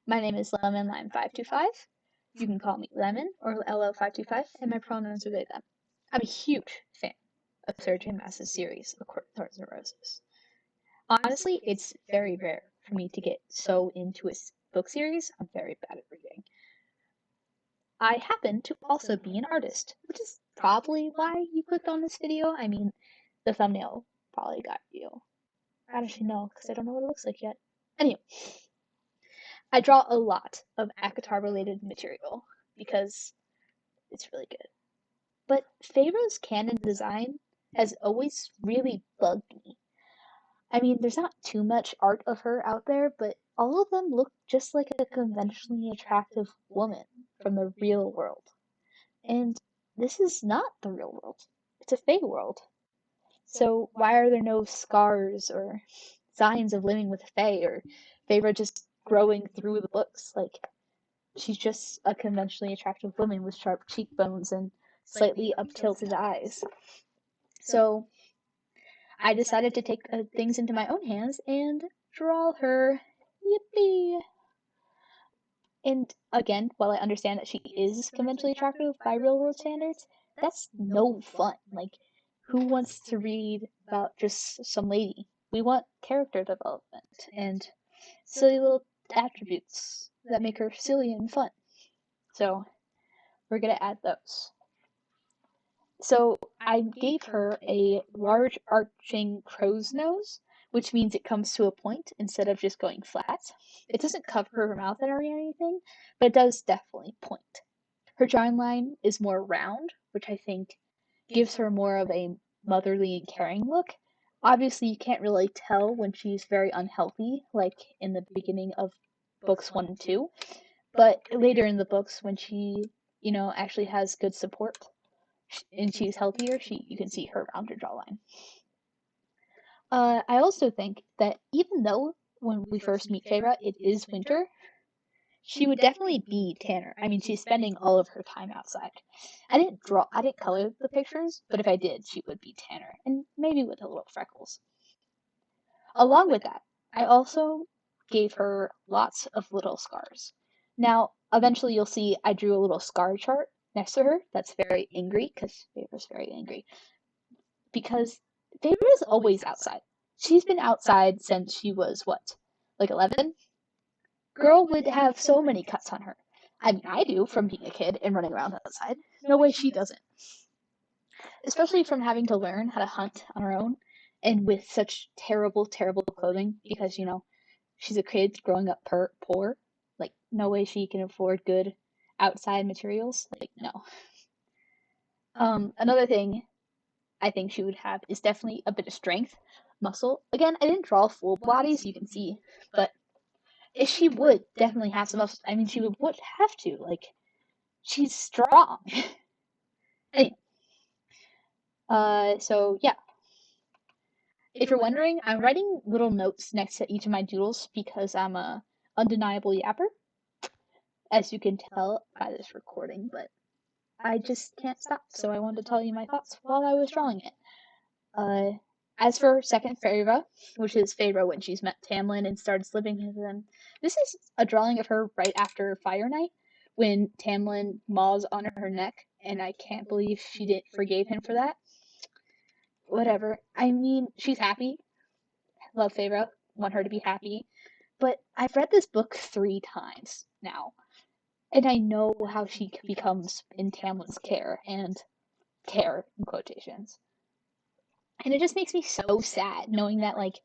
My name is Lemon Lime 525. You can call me Lemon or LL525, and my pronouns are they, them. I'm a huge fan of Sarah J. Maas's series of Court of Thorns and Roses. Honestly, it's very rare for me to get so into a book series. I'm very bad at reading. I happen to also be an artist, which is probably why you clicked on this video. I mean, the thumbnail probably got you. I don't actually know, because I don't know what it looks like yet. Anyway, I draw a lot of ACOTAR related material because it's really good. But Feyre's canon design has always really bugged me. I mean, there's not too much art of her out there, but all of them look just like a conventionally attractive woman from the real world. And this is not the real world. It's a Fey world. So why are there no scars or signs of living with Fey or Feyre just growing through the books? Like, she's just a conventionally attractive woman with sharp cheekbones and slightly up-tilted eyes. So I decided to take things into my own hands and draw her. Yippee! And again, while I understand that she is conventionally attractive by real world standards, that's no fun. Like, who wants to read about just some lady? We want character development and silly little attributes that make her silly and fun. So we're gonna add those. So I gave her a large arching crow's nose, which means it comes to a point instead of just going flat. It doesn't cover her mouth area or anything, but it does definitely point. Her jawline is more round, which I think gives her more of a motherly and caring look. Obviously, you can't really tell when she's very unhealthy, like in the beginning of books 1 and 2, but later in the books when she, actually has good support and she's healthier, you can see her rounder jawline. I also think that even though when we first meet Feyre, it is winter, she would definitely be tanner. I mean, she's spending all of her time outside. I didn't color the pictures, but if I did, she would be tanner, and maybe with a little freckles. Along with that, I also gave her lots of little scars. Now, eventually you'll see I drew a little scar chart next to her that's very angry, because Feyre's very angry. Because Feyre is always outside. She's been outside since she was, like 11? Girl would have so many cuts on her. I mean, I do from being a kid and running around outside. No way she doesn't. Especially from having to learn how to hunt on her own and with such terrible, terrible clothing because, she's a kid growing up poor. Like, no way she can afford good outside materials. Like, no. Another thing I think she would have is definitely a bit of strength, muscle. Again, I didn't draw full body so you can see, but if she would definitely have some muscle. I mean, she would have to. Like, she's strong. Anyway, so yeah. If you're wondering, I'm writing little notes next to each of my doodles because I'm a undeniable yapper, as you can tell by this recording, but I just can't stop, so I wanted to tell you my thoughts while I was drawing it. As for second Feyre, which is Feyre when she's met Tamlin and starts living with him, this is a drawing of her right after Fire Night, when Tamlin maws on her neck, and I can't believe she didn't forgave him for that. Whatever. I mean, she's happy. Love Feyre. Want her to be happy. But I've read this book 3 times now, and I know how she becomes in Tamlin's care, and care in quotations. And it just makes me so sad knowing that, like,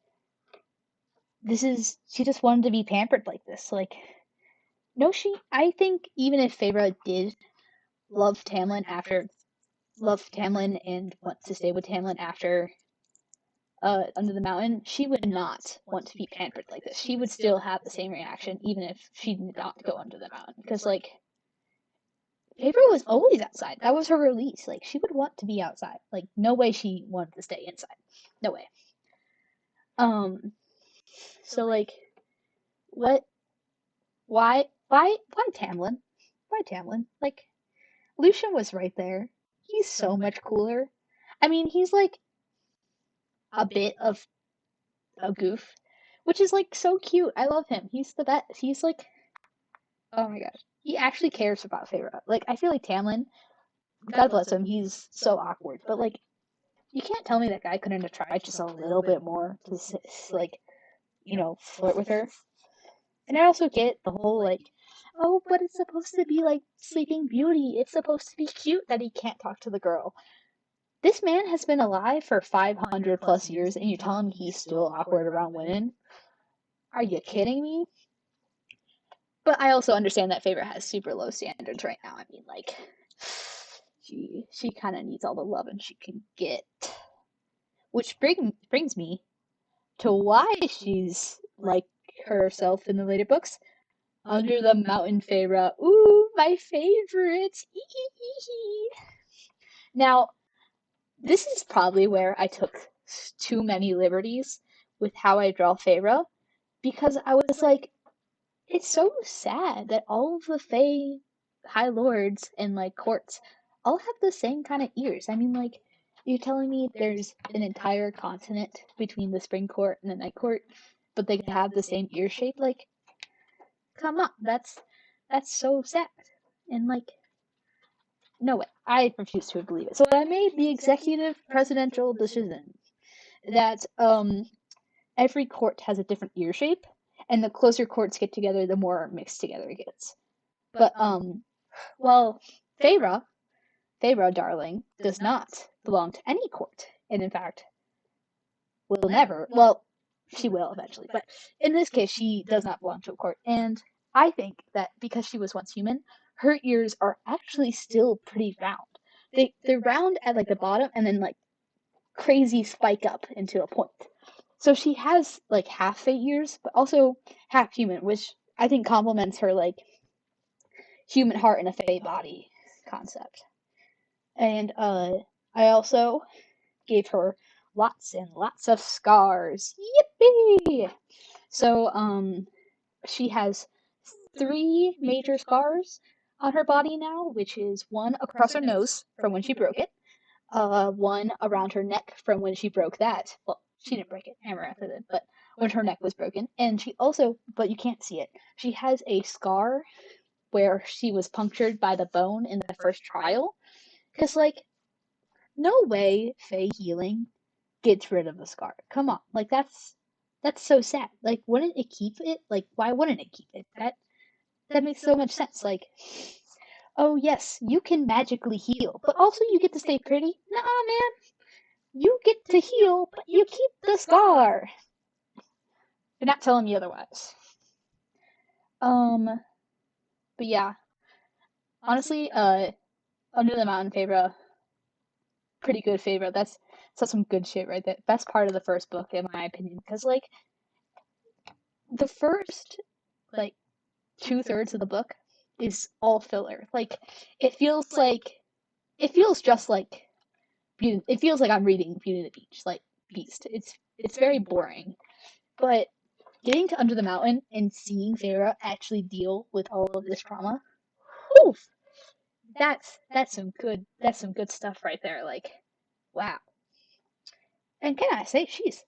she just wanted to be pampered like this. Like, no, I think even if Feyre did love Tamlin and want to stay with Tamlin after Under the Mountain, she would not want to be pampered like this. She would still have the same reaction even if she did not go Under the Mountain. Because, like, Feyre was always outside. That was her release. Like, she would want to be outside. Like, no way she wanted to stay inside. No way. So, like, why Tamlin? Why Tamlin? Like, Lucian was right there. He's so much cooler. I mean, he's like a bit of a goof, which is like so cute. I love him. He's the best. He's like Oh my gosh. He actually cares about Feyre. Like, I feel like Tamlin, God bless him, he's so awkward. But, like, you can't tell me that guy couldn't have tried just a little bit more to, like, flirt with her. And I also get the whole, like, oh, but it's supposed to be like Sleeping Beauty. It's supposed to be cute that he can't talk to the girl. This man has been alive for 500 plus years, and you're telling me he's still awkward around women? Are you kidding me? But I also understand that Feyre has super low standards right now. I mean, like, she kind of needs all the love and she can get. Which brings me to why she's like herself in the later books. Under the Mountain Feyre. Ooh, my favorite. Now, this is probably where I took too many liberties with how I draw Feyre, because I was like, it's so sad that all of the Fey High Lords and like courts all have the same kind of ears. I mean, like, you're telling me there's an entire continent between the Spring Court and the Night Court, but they have the same ear shape? Like, come on, that's so sad. And like, no way, I refuse to believe it. So I made the executive presidential decision that every court has a different ear shape, and the closer courts get together, the more mixed together it gets. But well, Feyre, darling, does not belong to any court, and in fact, will never. Well, she will eventually, but in this case, she does not belong to a court. And I think that because she was once human, her ears are actually still pretty round. They're round at like the bottom, and then like crazy spike up into a point. So she has like half Fey ears, but also half human, which I think complements her like human heart in a Fey body concept. And I also gave her lots and lots of scars. Yippee! So she has 3 major scars on her body now, which is one across her nose from when she broke it, one around her neck from when she broke that. Well, she didn't break it, Amarantha did, but when her neck was broken. And she also, but you can't see it, she has a scar where she was punctured by the bone in the first trial. Because, like, no way Fey healing gets rid of the scar. Come on, like that's so sad. Like, wouldn't it keep it? Like, why wouldn't it keep it? That makes so much sense. Like, oh yes, you can magically heal, but also you get to stay pretty. Nah, man, you get to heal, but you keep the scar. They're not telling me otherwise. But yeah, honestly, Under the Mountain Feyre, pretty good Feyre. That's some good shit right there. Best part of the first book, in my opinion, because like the first like 2/3 of the book is all filler. Like it feels just like it feels like I'm reading Beauty and the Beach, like Beast. It's very boring. But getting to Under the Mountain and seeing Feyre actually deal with all of this trauma, oof, that's some good stuff right there. Like, wow. And can I say she's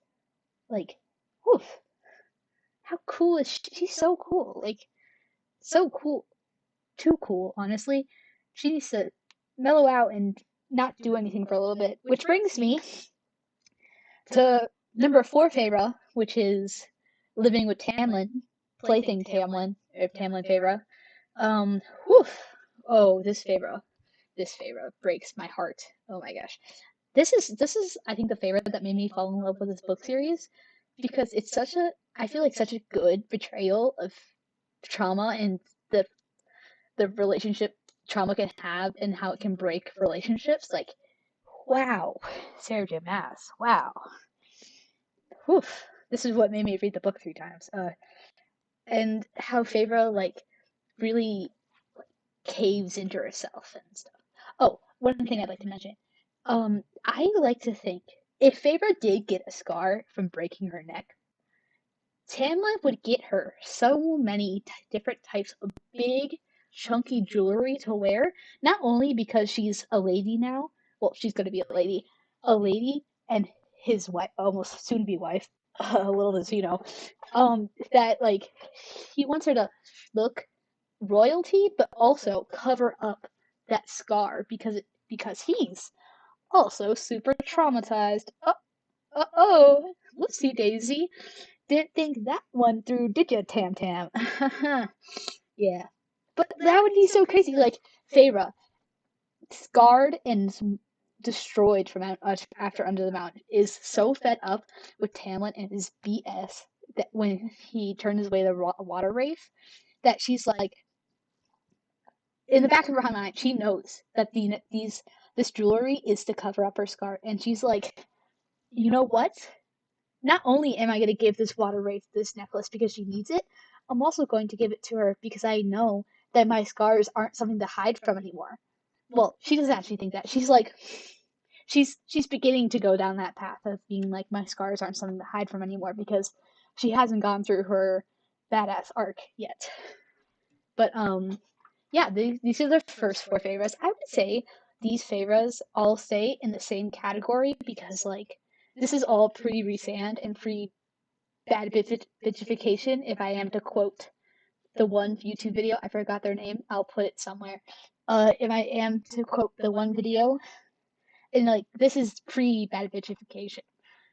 like, oof, how cool is she? She's so cool. Like, so cool. Too cool, honestly. She needs to mellow out and not do anything for a little bit. Which brings me to number 4 Feyre, which is living with Tamlin, plaything Tamlin, or Tamlin Feyre. Whew. Oh, this Feyre breaks my heart. Oh my gosh. This is I think the Feyre that made me fall in love with this book series, because it's I feel like such a good portrayal of trauma and the relationship trauma can have and how it can break relationships. Like, wow, Sarah J. Maas, wow. Whew. This is what made me read the book 3 times. And how Feyre like really caves into herself and stuff. Oh, one thing I'd like to mention. I like to think if Feyre did get a scar from breaking her neck, Tamlin would get her so many different types of big, chunky jewelry to wear. Not only because she's a lady now, well, she's going to be a lady, and his wife, almost soon to be wife, little does he know, that like he wants her to look royalty, but also cover up that scar because he's also super traumatized. Oh, whoopsie daisy. Didn't think that one through, did ya, Tam Tam? Yeah. But that would be so crazy. Like, Feyre, scarred and destroyed from after Under the Mountain, is so fed up with Tamlin and his BS that when he turned his way to Water Wraith, that she's like, in the back of her mind, she knows that this jewelry is to cover up her scar, and she's like, you know what? Not only am I going to give this Water Wraith this necklace because she needs it, I'm also going to give it to her because I know that my scars aren't something to hide from anymore. Well, she doesn't actually think that. She's like, she's beginning to go down that path of being like, my scars aren't something to hide from anymore because she hasn't gone through her badass arc yet. But yeah, these are the first four favorites. I would say these favorites all stay in the same category because like this is all pre-resand and pre-bad bitchification. If I am to quote the one YouTube video, I forgot their name. I'll put it somewhere. If I am to quote the one video, and like this is pre-bad bitchification,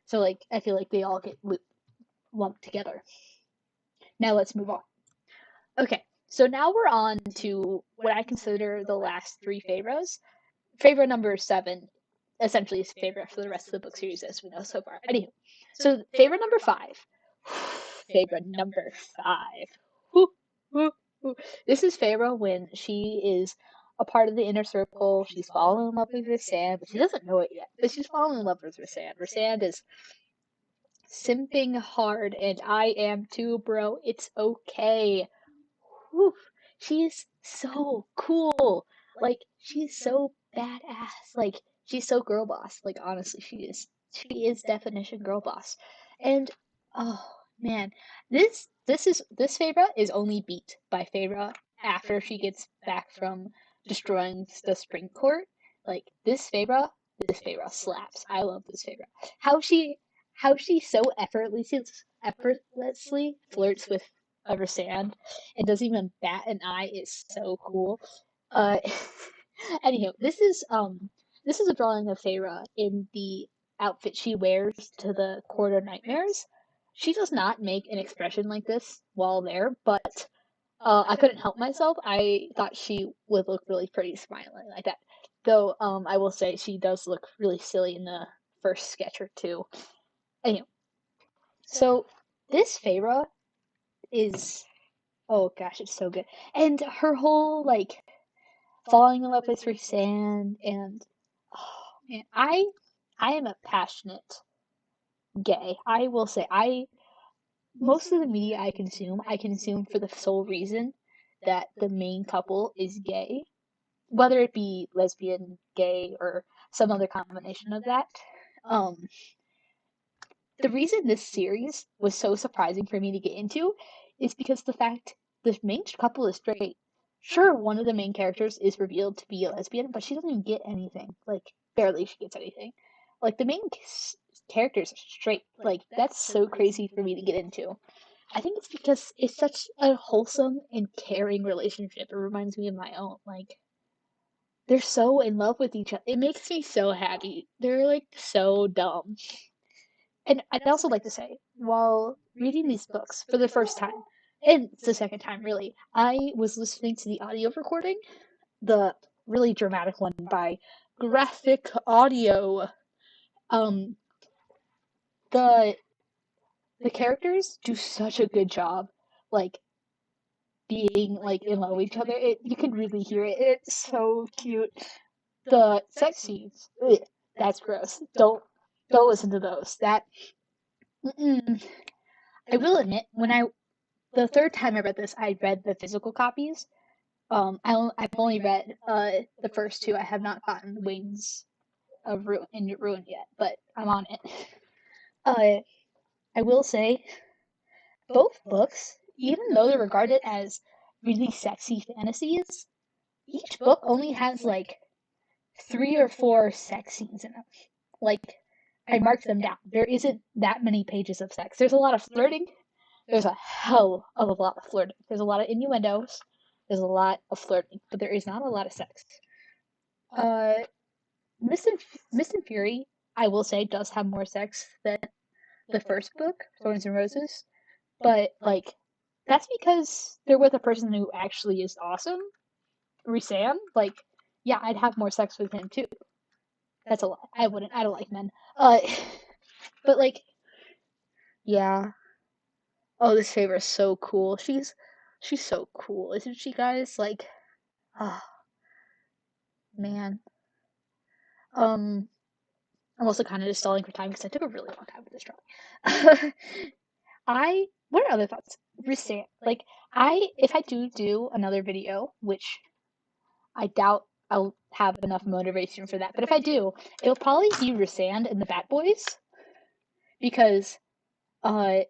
so like I feel like they all get lumped together. Now let's move on. Okay, so now we're on to what I consider the last three favorites. Favorite number 7 essentially is favorite for the rest of the book series as we know so far. Anywho, so favorite number 5. Favorite number 5. This is Feyre when she is a part of the inner circle. She's falling in love with Rhysand, but she doesn't know it yet. But she's falling in love with Rhysand. Rhysand is simping hard, and I am too, bro. It's okay. Whew. She's so cool. Like, she's so badass. Like, she's so girl boss. Like, honestly, she is. She is definition girl boss. And oh man, this Feyre is only beat by Feyre after she gets back from destroying the Spring Court. Like this Feyre slaps. I love this Feyre. How she so effortlessly flirts with Rhysand and doesn't even bat an eye is so cool. Uh, Anyhow, this is a drawing of Feyre in the outfit she wears to the Court of Nightmares. She does not make an expression like this while there, but I couldn't help myself. I thought she would look really pretty smiling like that. Though I will say she does look really silly in the first sketch or two. Anyway, so this Feyre is, oh gosh, it's so good. And her whole like falling in love with Rhysand and oh man, I am a passionate gay. I will say most of the media I consume for the sole reason that the main couple is gay, whether it be lesbian, gay, or some other combination of that. Um, the reason this series was so surprising for me to get into is because the fact the main couple is straight. Sure, one of the main characters is revealed to be a lesbian, but she doesn't even get anything. Like, barely she gets anything. Like, the main characters are straight. Like, that's so crazy for me to get into. I think it's because it's such a wholesome and caring relationship. It reminds me of my own. Like, they're so in love with each other. It makes me so happy. They're, like, so dumb. And I'd also like to say, while reading these books for the first time, and it's the second time really, I was listening to the audio recording, the really dramatic one by Graphic Audio. Um, the characters do such a good job, like being like in love with each other. You can really hear it. It's so cute. The sex scenes, ugh, that's gross. Don't listen to those. That. Mm-mm. I will admit, the third time I read this, I read the physical copies. I've only read the first two. I have not gotten Wings of Ruin yet, but I'm on it. I will say, both books, even though they're regarded as really sexy fantasies, each book only has like 3 or 4 sex scenes in them. Like, I marked them down. There isn't that many pages of sex. There's a lot of flirting. There's a hell of a lot of flirting. There's a lot of innuendos. There's a lot of flirting, but there is not a lot of sex. Uh, Mist and Fury, I will say, does have more sex than the first book, Thorns and Roses. But like, that's because they're with a person who actually is awesome. Rhysand, like, yeah, I'd have more sex with him too. That's a lie. I wouldn't. I don't like men. Uh, but like, yeah. Oh, this Feyre is so cool. She's so cool, isn't she, guys? Like, oh man. Um, I'm also kind of just stalling for time because I took a really long time with this drawing. What are other thoughts? Rhysand, like, if I do another video, which I doubt I'll have enough motivation for that, but if I do, it'll probably be Rhysand and the Bat Boys because, I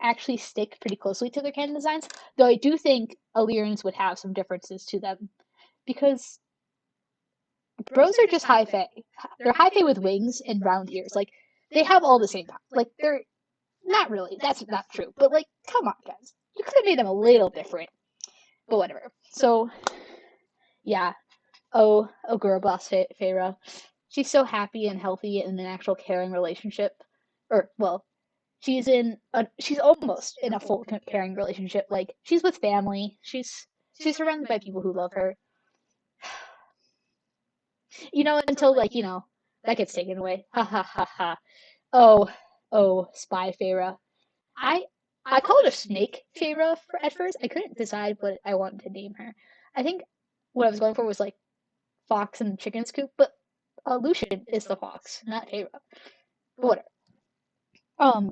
actually stick pretty closely to their canon designs, though I do think Illyrians would have some differences to them because bros are just high fae. They're high fae with wings and round ears. Like, they have all the same power. Like, they're not really. That's not true. But like, come on, guys. You could have made them a little different. But whatever. So, yeah. Oh, girl boss Feyre. She's so happy and healthy in an actual caring relationship. Or, well, she's almost in a full caring relationship. Like, she's with family. She's surrounded by people who love her. Until like, that gets taken away. Ha ha ha ha. Oh, spy Feyre. I I called her Snake Feyre at first. I couldn't decide what I wanted to name her. I think what I was going for was like Fox and Chicken Scoop, but Lucian is the fox, not Feyre. But whatever. Um,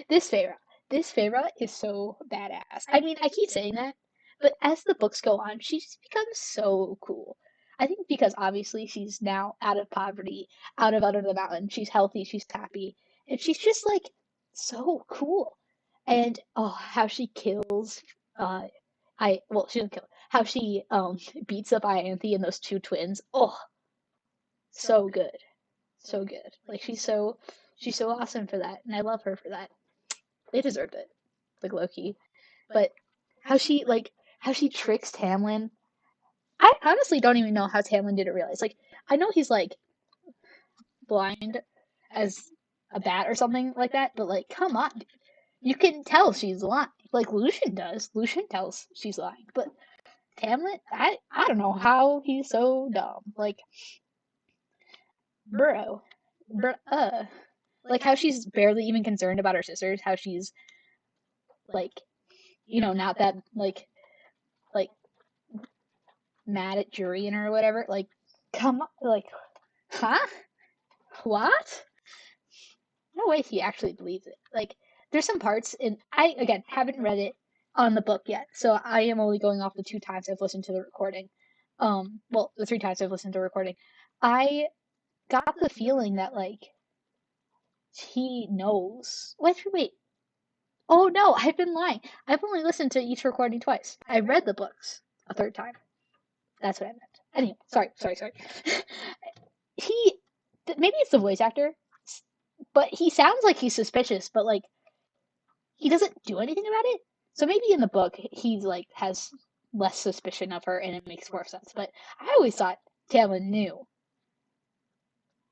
this Feyre, this Feyre is so badass. I mean, I keep saying that, but as the books go on, she just becomes so cool. I think because obviously she's now out of poverty, out of under the mountain. She's healthy, she's happy, and she's just like so cool. And oh, how she kills, uh, she doesn't kill. How she beats up Ianthe and those two twins. Oh, so good, so good. Like, she's so awesome for that, and I love her for that. They deserved it, like Loki. But how she tricks Tamlin. I honestly don't even know how Tamlin didn't realize. Like, I know he's like blind as a bat or something like that, but like, come on, you can tell she's lying. Like Lucian does. Lucian tells she's lying, but Tamlin, I don't know how he's so dumb. Like, bro, like how she's barely even concerned about her sisters. How she's like, not that like mad at Jurian or whatever. Like, come on, like, huh? What? No way he actually believes it. Like, there's some parts in I again haven't read it on the book yet, so I am only going off the 2 times I've listened to the recording. Well, the 3 times I've listened to the recording. I got the feeling that like he knows. Wait. Oh no, I've been lying. I've only listened to each recording twice. I read the books a 3rd time. That's what I meant. Anyway, sorry. he Maybe it's the voice actor, but he sounds like he's suspicious, but like he doesn't do anything about it. So maybe in the book he's like has less suspicion of her and it makes more sense. But I always thought Tamlin knew.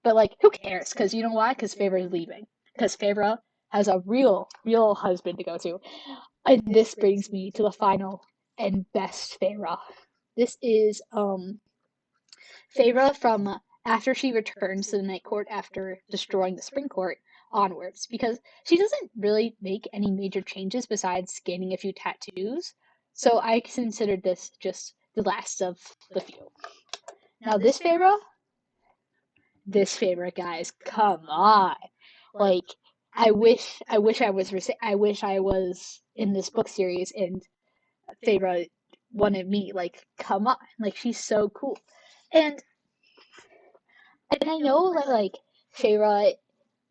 But like, who cares? Because you know why? Because Feyre is leaving. Because Feyre has a real husband to go to. And this brings me to the final and best Feyre. This is Feyre from after she returns to the Night Court after destroying the Spring Court onwards, because she doesn't really make any major changes besides gaining a few tattoos. So I considered this just the last of the few. Now this Feyre, guys, come on! Like, I wish I was in this book series and Feyre wanted me. Like, come on! Like, she's so cool, and I know that like Feyre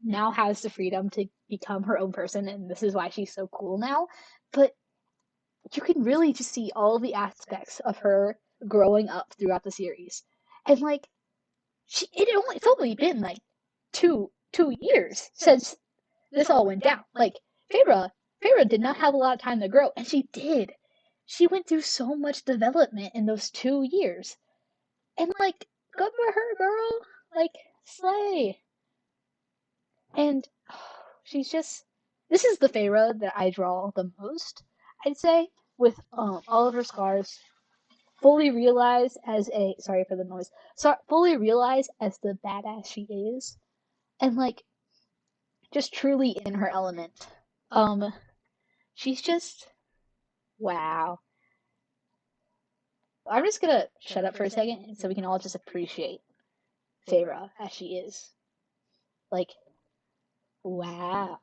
now has the freedom to become her own person, and this is why she's so cool now. But you can really just see all the aspects of her growing up throughout the series, and like it's only been like two years since this all went down. Like Feyre did not have a lot of time to grow, and she did. she went through so much development in those 2 years. And like, good for her, girl. Like, slay. And she's just, this is the Feyre that I draw the most, I'd say, with all of her scars, fully realized as a, sorry for the noise, fully realized as the badass she is, and like, just truly in her element. She's just, wow. I'm just gonna shut up for a second so we can all just appreciate Feyre as she is. Like, wow.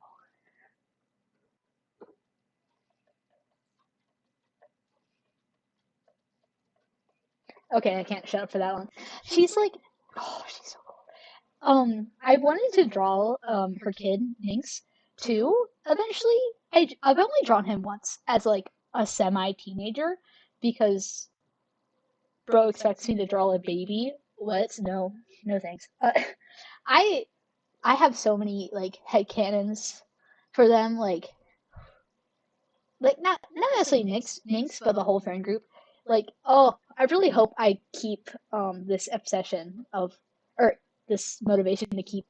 Okay, I can't shut up for that one. She's like, oh, she's so cool. I wanted to draw her kid Minx too. Eventually, I've only drawn him once as like a semi-teenager because bro expects me to draw a baby. What? No, no thanks. I I have so many like headcanons for them, like not necessarily Minx, but the whole friend group. Like, oh, I really hope I keep this obsession of, or this motivation to keep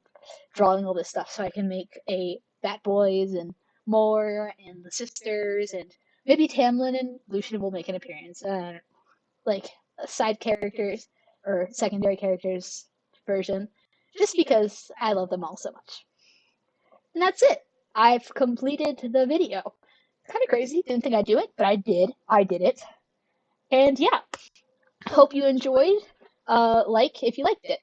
drawing all this stuff so I can make a Bat Boys and more and the sisters and maybe Tamlin and Lucian will make an appearance. Like side characters or secondary characters version, just because I love them all so much. And that's it. I've completed the video. Kind of crazy. Didn't think I'd do it, but I did. I did it. And yeah, hope you enjoyed. Like if you liked it.